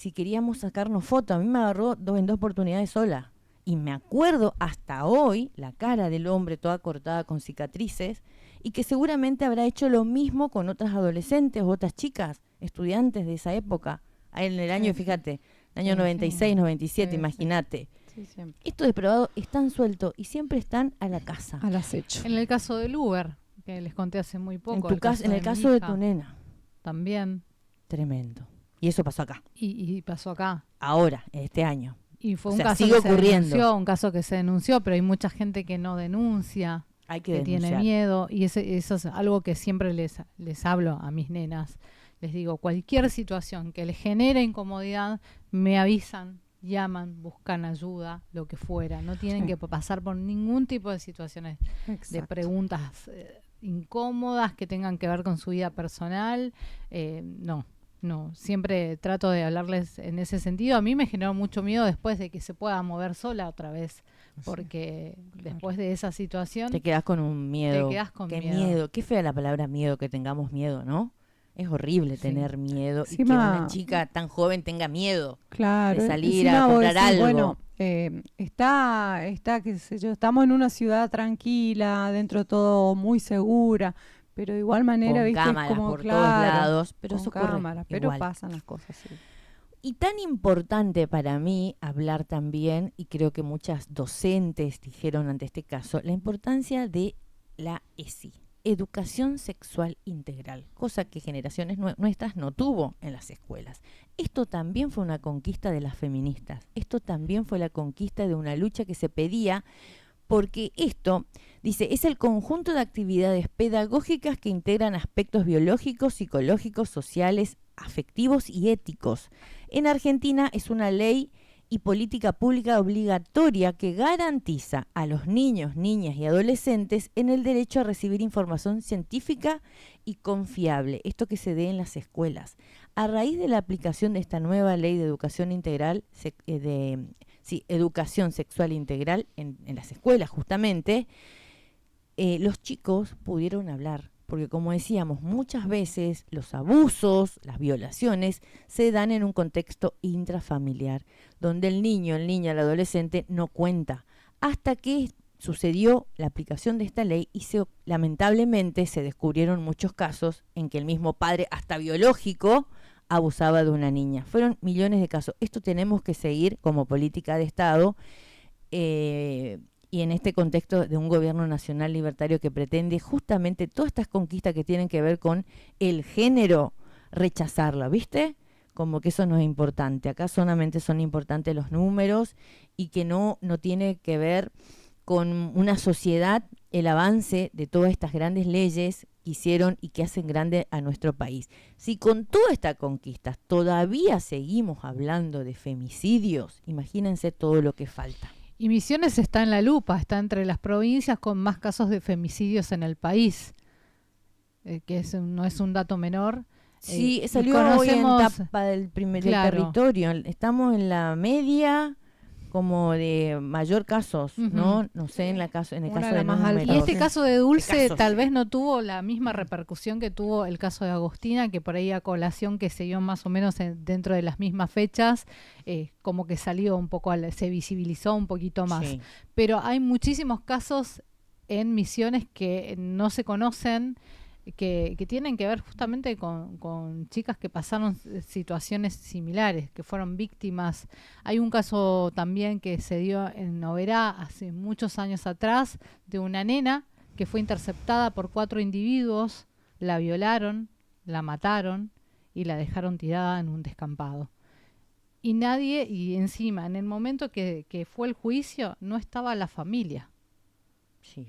si queríamos sacarnos fotos. A mí me agarró en dos oportunidades sola. Y me acuerdo hasta hoy la cara del hombre toda cortada con cicatrices y que seguramente habrá hecho lo mismo con otras adolescentes o otras chicas, estudiantes de esa época. En el año, Sí, sí, fíjate, el año sí, 96, 97, sí, sí, imagínate. sí, siempre. Estos depravados están sueltos y siempre están a la casa. Al acecho. En el caso del Uber, que les conté hace muy En poco, tu el caso, caso en de el mi caso de tu hija nena, también, tremendo. Y eso pasó acá, y pasó acá. ahora, en este año. Y fue O un sea, caso sigue que se ocurriendo. denunció, un caso que se denunció, pero hay mucha gente que no denuncia, Hay que que tiene denunciar. miedo, y eso es algo que siempre les hablo a mis nenas. Les digo, cualquier situación que les genere incomodidad, me avisan, llaman, buscan ayuda, lo que fuera. No tienen Sí. que pasar por ningún tipo de situaciones de Exacto. preguntas incómodas que tengan que ver con su vida personal. No, siempre trato de hablarles en ese sentido. A mí me generó mucho miedo después de que se pueda mover sola otra vez, porque después de esa situación Te quedas con un miedo. te quedas con Qué miedo. Qué fea la palabra miedo, que tengamos miedo, ¿no? Es horrible Sí. tener miedo y que Encima- una chica tan joven tenga miedo Claro, de salir encima a vos comprar decís, algo. bueno, qué sé yo, estamos en una ciudad tranquila, dentro de todo muy segura, pero de igual manera, Con viste, es cámaras como, por todos claro, lados, pero con eso ocurre cámaras, pero igual. pasan las cosas, sí. Y tan importante para mí hablar también, y creo que muchas docentes dijeron ante este caso, la importancia de la ESI, Educación Sexual Integral, cosa que generaciones nuestras no tuvo en las escuelas. Esto también fue una conquista de las feministas, esto también fue la conquista de una lucha que se pedía, porque esto, dice, es el conjunto de actividades pedagógicas que integran aspectos biológicos, psicológicos, sociales, afectivos y éticos. En Argentina es una ley y política pública obligatoria que garantiza a los niños, niñas y adolescentes en el derecho a recibir información científica y confiable, esto que se dé en las escuelas. A raíz de la aplicación de esta nueva ley de educación integral, educación sexual integral en las escuelas justamente, los chicos pudieron hablar, porque como decíamos, muchas veces los abusos, las violaciones, se dan en un contexto intrafamiliar, donde el niño, el adolescente no cuenta, hasta que sucedió la aplicación de esta ley y lamentablemente se descubrieron muchos casos en que el mismo padre, hasta biológico, abusaba de una niña. Fueron millones de casos. Esto tenemos que seguir como política de Estado, y en este contexto de un gobierno nacional libertario que pretende justamente todas estas conquistas que tienen que ver con el género, rechazarla, ¿viste? Como que eso no es importante. Acá solamente son importantes los números y que no tiene que ver con una sociedad, el avance de todas estas grandes leyes que hicieron y que hacen grande a nuestro país. Si con todas estas conquistas todavía seguimos hablando de femicidios, imagínense todo lo que falta. Y Misiones está en la lupa, está entre las provincias con más casos de femicidios en el país, no es un dato menor. Sí, Y salió hoy en tapa del Claro. territorio. Estamos en la media como de mayor casos, ¿no? No sé, en el caso de la más números. Y este caso de Dulce casos. tal vez no tuvo la misma repercusión que tuvo el caso de Agostina, que por ahí a colación que se dio más o menos dentro de las mismas fechas, como que salió un poco, se visibilizó un poquito más. Sí. Pero hay muchísimos casos en Misiones que no se conocen, que tienen que ver justamente con chicas que pasaron situaciones similares, que fueron víctimas. Hay un caso también que se dio en Oberá hace muchos años atrás, de una nena que fue interceptada por 4 individuos, la violaron, la mataron y la dejaron tirada en un descampado. Y encima, en el momento que fue el juicio, no estaba la familia. Sí.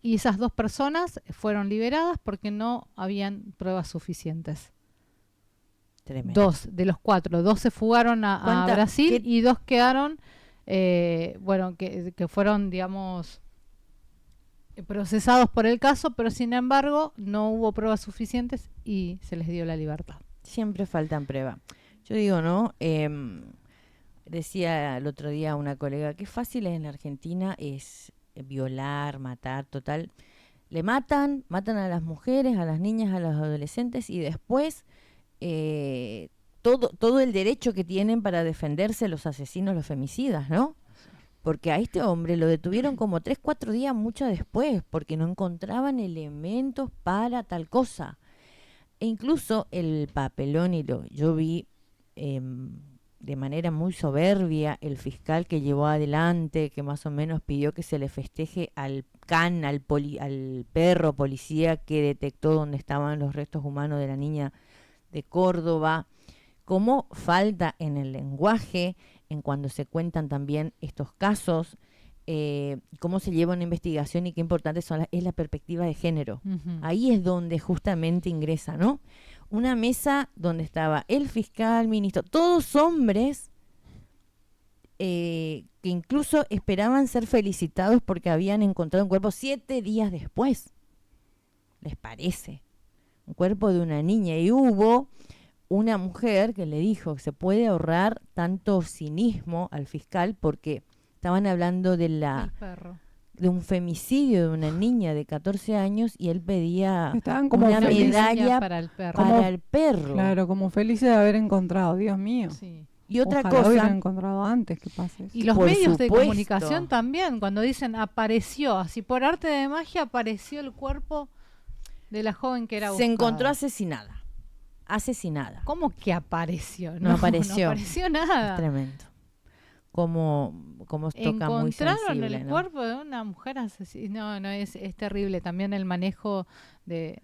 Y esas 2 personas fueron liberadas porque no habían pruebas suficientes. Tremendo. 2 de los 4, 2 se fugaron a Brasil y 2 quedaron, que fueron, digamos, procesados por el caso, pero sin embargo no hubo pruebas suficientes y se les dio la libertad. Siempre faltan pruebas. Yo digo, ¿no? Decía el otro día una colega, qué fácil en Argentina es violar, matar, total. Le matan a las mujeres, a las niñas, a los adolescentes y después todo el derecho que tienen para defenderse los asesinos, los femicidas, ¿no? Porque a este hombre lo detuvieron como 3, 4 días mucho después, porque no encontraban elementos para tal cosa. E incluso el papelón, yo vi de manera muy soberbia el fiscal que llevó adelante, que más o menos pidió que se le festeje al al perro policía que detectó donde estaban los restos humanos de la niña de Córdoba, cómo falta en el lenguaje, en cuando se cuentan también estos casos, cómo se lleva una investigación y qué importante es la perspectiva de género. Ujú. Ahí es donde justamente ingresa, ¿no? Una mesa donde estaba el fiscal, ministro, todos hombres que incluso esperaban ser felicitados porque habían encontrado un cuerpo 7 días después. ¿Les parece? Un cuerpo de una niña. Y hubo una mujer que le dijo que se puede ahorrar tanto cinismo al fiscal porque estaban hablando El perro. de un femicidio de una niña de 14 años y él pedía Estaban como una felices medalla para el perro. para el perro. Claro, como felices de haber encontrado, Dios mío. Sí. Y otra Ojalá hubieran cosa, encontrado antes que pase eso. Y los Por medios de supuesto. comunicación también, cuando dicen apareció, así por arte de magia apareció el cuerpo de la joven que era se buscada. encontró asesinada. Asesinada. ¿Cómo que apareció? No apareció. No apareció nada. Tremendo. Como toca muy Encontraron sensible, el ¿no? cuerpo de una mujer asesinada. No, es terrible. También el manejo del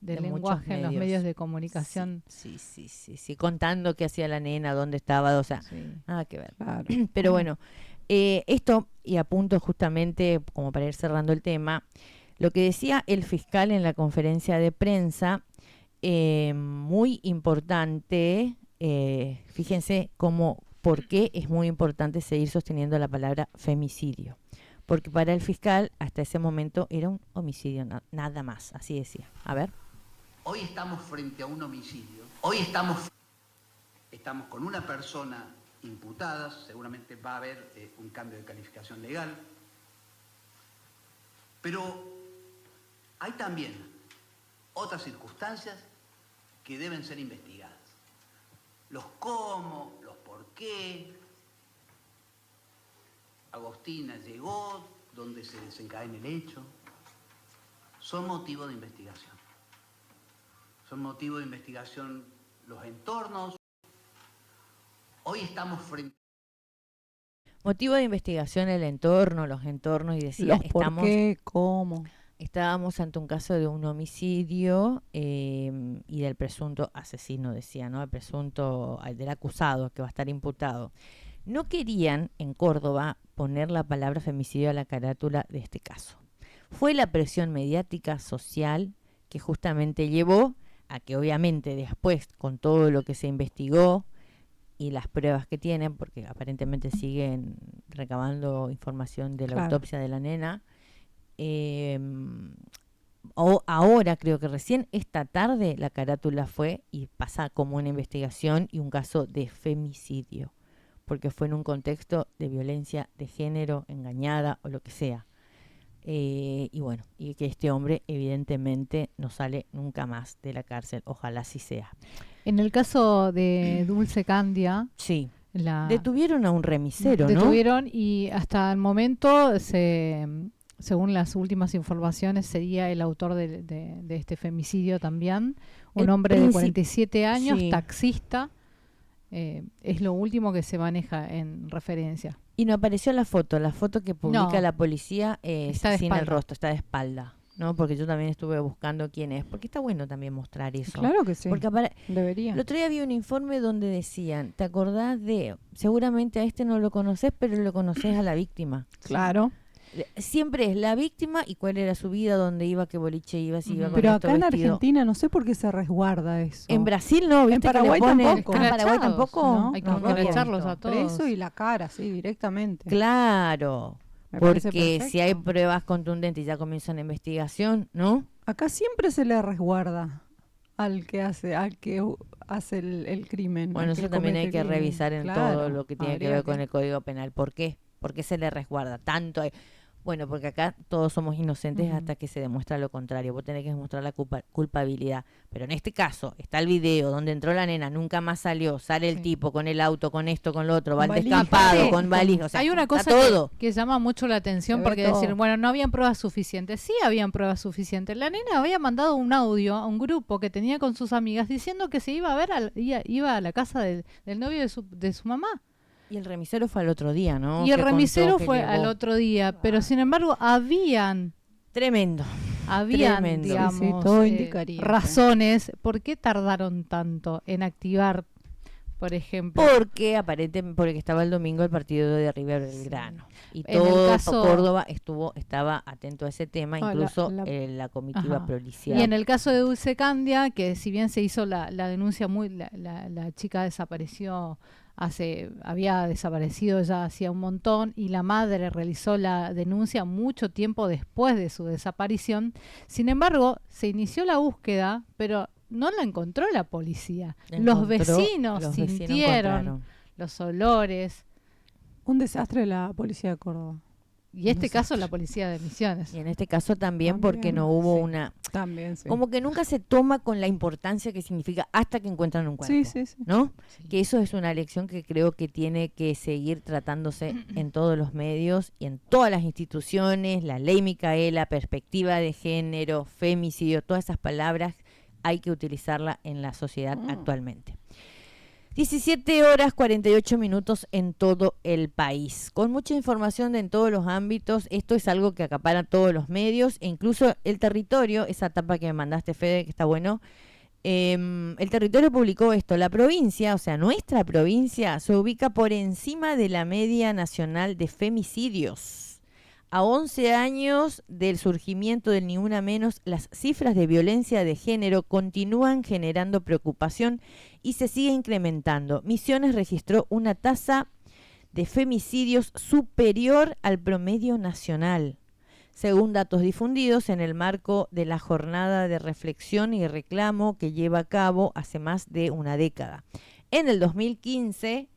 De muchos lenguaje en los medios de Sí, comunicación. sí. Contando qué hacía la nena, dónde estaba, o sea, Sí. nada que ver. Claro. Pero bueno, esto, y apunto justamente como para ir cerrando el tema, lo que decía el fiscal en la conferencia de prensa, muy importante, fíjense por qué es muy importante seguir sosteniendo la palabra femicidio. Porque para el fiscal, hasta ese momento, era un homicidio, nada más, así decía. A ver. Hoy estamos frente a un homicidio. Hoy estamos con una persona imputada. Seguramente va a haber un cambio de calificación legal. Pero hay también otras circunstancias que deben ser investigadas. Los cómo, los por qué. Agostina llegó, donde se desencadena el hecho. Son motivo de investigación. Son motivo de investigación los entornos. Hoy estamos frente... Motivo de investigación el entorno, los entornos, y decía, Los por qué, cómo. estábamos ante un caso de un homicidio y del presunto asesino, decía, ¿no? El presunto, del acusado que va a estar imputado. No querían en Córdoba poner la palabra femicidio a la carátula de este caso. Fue la presión mediática, social, que justamente llevó a que obviamente después, con todo lo que se investigó y las pruebas que tienen, porque aparentemente siguen recabando información de la Claro. autopsia de la nena, ahora creo que recién esta tarde la carátula fue y pasa como una investigación y un caso de femicidio, porque fue en un contexto de violencia de género, engañada o lo que sea. Y bueno, y que este hombre evidentemente no sale nunca más de la cárcel, ojalá así sea. En el caso de Dulce Candia, Sí, la detuvieron a un remisero, ¿no? detuvieron y hasta el momento, según las últimas informaciones, sería el autor de este femicidio también. Un El hombre de princip- 47 años, sí. taxista. Es lo último que se maneja en referencia. Y no apareció la foto que publica No. la policía Está de sin el espalda. rostro, está de espalda, ¿no? Porque yo también estuve buscando quién es, porque está bueno también mostrar eso. Claro que sí. Porque Debería. el otro día vi un informe donde decían, ¿te acordás de, seguramente a este no lo conoces, pero lo conoces a la víctima? Claro. Siempre es la víctima y cuál era su vida, dónde iba, qué boliche iba, si iba Ujú. con Pero esto acá en vestido. Argentina no sé por qué se resguarda eso. En Brasil no, ¿viste? En que le Paraguay ponen- tampoco. Ah, en Paraguay Escrachados, tampoco. ¿no? Hay que No, no había escracharlos visto. a todos. Preso y la cara, sí, directamente. Claro, Me parece porque si hay perfecto. pruebas contundentes y ya comienza una investigación, ¿no? Acá siempre se le resguarda al que hace el crimen. Bueno, al que eso también hay comete que el crimen. revisar en Claro, todo lo que tiene que habría ver con el Código Penal. ¿Por qué? ¿Por qué se le resguarda tanto? Bueno, porque acá todos somos inocentes Ujú. hasta que se demuestra lo contrario. Vos tenés que demostrar la culpabilidad. Pero en este caso, está el video donde entró la nena, nunca más salió, sale el Sí. tipo con el auto, con esto, con lo otro, va Con al valija. descampado, Aparte, con valija. O sea, hay una está cosa todo. que llama mucho la atención Se ve porque todo. decir, bueno, no habían pruebas suficientes. Sí habían pruebas suficientes. La nena había mandado un audio a un grupo que tenía con sus amigas diciendo que se iba a ver, iba a la casa del novio de su mamá. Y el remisero fue al otro día, ¿no? Y el Que contó remisero que fue llegó. al otro día, pero sin embargo habían Tremendo. Tremendo. digamos, Sí, sí, todo indicaría. razones. ¿Por qué tardaron tanto en activar, por ejemplo? Porque aparentemente, porque estaba el domingo el partido de River Belgrano. Y En el todo caso- Córdoba estaba atento a ese tema, Ah, incluso la- la comitiva Ajá. policial. Y en el caso de Dulce Candia, que si bien se hizo la denuncia la chica desapareció había desaparecido ya hacía un montón y la madre realizó la denuncia mucho tiempo después de su desaparición. Sin embargo, se inició la búsqueda, pero no la encontró la policía. Los vecinos sintieron encontraron. los olores. Un desastre de la policía de Córdoba. Y este No sé. caso la policía de Misiones. Y en este caso también porque También, no hubo sí. una... También, sí. Como que nunca se toma con la importancia que significa hasta que encuentran un cuerpo. Sí, sí, sí. ¿No? Sí. Que eso es una lección que creo que tiene que seguir tratándose en todos los medios y en todas las instituciones, la ley Micaela, perspectiva de género, femicidio, todas esas palabras hay que utilizarla en la sociedad actualmente. 17 horas 48 minutos en todo el país, con mucha información en todos los ámbitos. Esto es algo que acapara todos los medios e incluso el territorio, esa tapa que me mandaste, Fede, que está bueno. El territorio publicó esto: la provincia, o sea, nuestra provincia, se ubica por encima de la media nacional de femicidios. A 11 años del surgimiento del Ni Una Menos, las cifras de violencia de género continúan generando preocupación y se sigue incrementando. Misiones registró una tasa de femicidios superior al promedio nacional, según datos difundidos en el marco de la jornada de reflexión y reclamo que lleva a cabo hace más de una década. En el 2015,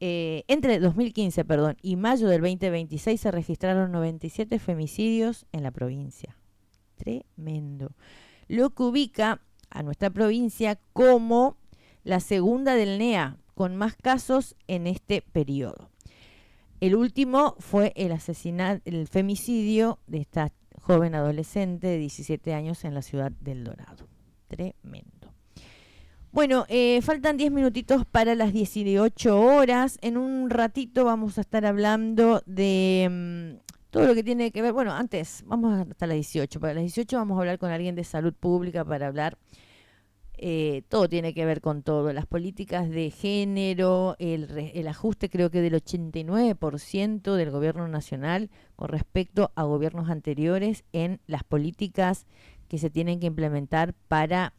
entre 2015 y mayo del 2026 se registraron 97 femicidios en la provincia. Tremendo. Lo que ubica a nuestra provincia como la segunda del NEA, con más casos en este periodo. El último fue el femicidio de esta joven adolescente de 17 años en la ciudad del Dorado. Tremendo. Bueno, faltan 10 minutitos para las 18 horas. En un ratito vamos a estar hablando de todo lo que tiene que ver. Bueno, antes, vamos hasta las 18. Para las 18 vamos a hablar con alguien de salud pública para hablar. Todo tiene que ver con todo. Las políticas de género, el ajuste creo que del 89% del gobierno nacional con respecto a gobiernos anteriores en las políticas que se tienen que implementar para...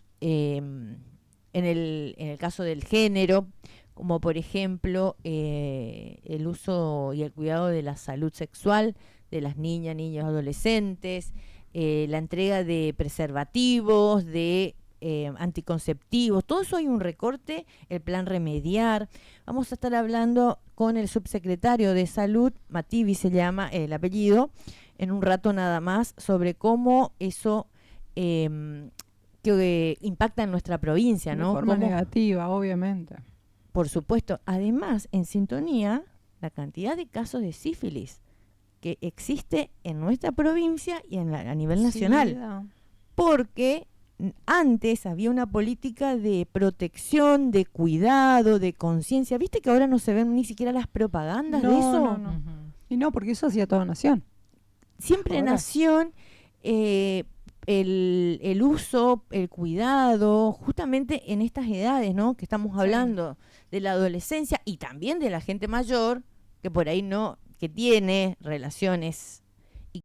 en el caso del género, como por ejemplo el uso y el cuidado de la salud sexual de las niñas, niños, adolescentes, la entrega de preservativos, de anticonceptivos, todo eso hay un recorte, el plan Remediar. Vamos a estar hablando con el subsecretario de Salud, Mativi se llama el apellido, en un rato nada más, sobre cómo eso... que impacta en nuestra provincia, ¿no? De forma Cómo, negativa, obviamente. por supuesto, además, en sintonía, la cantidad de casos de sífilis que existe en nuestra provincia y a nivel nacional. Porque antes había una política de protección, de cuidado, de conciencia. ¿Viste que ahora no se ven ni siquiera las propagandas de No, eso? no, no. Ujú. Y no, porque eso hacía toda nación. Siempre Ahora. Nación, el uso, el cuidado, justamente en estas edades, ¿no? Que estamos hablando de la adolescencia y también de la gente mayor, que por ahí no, que tiene relaciones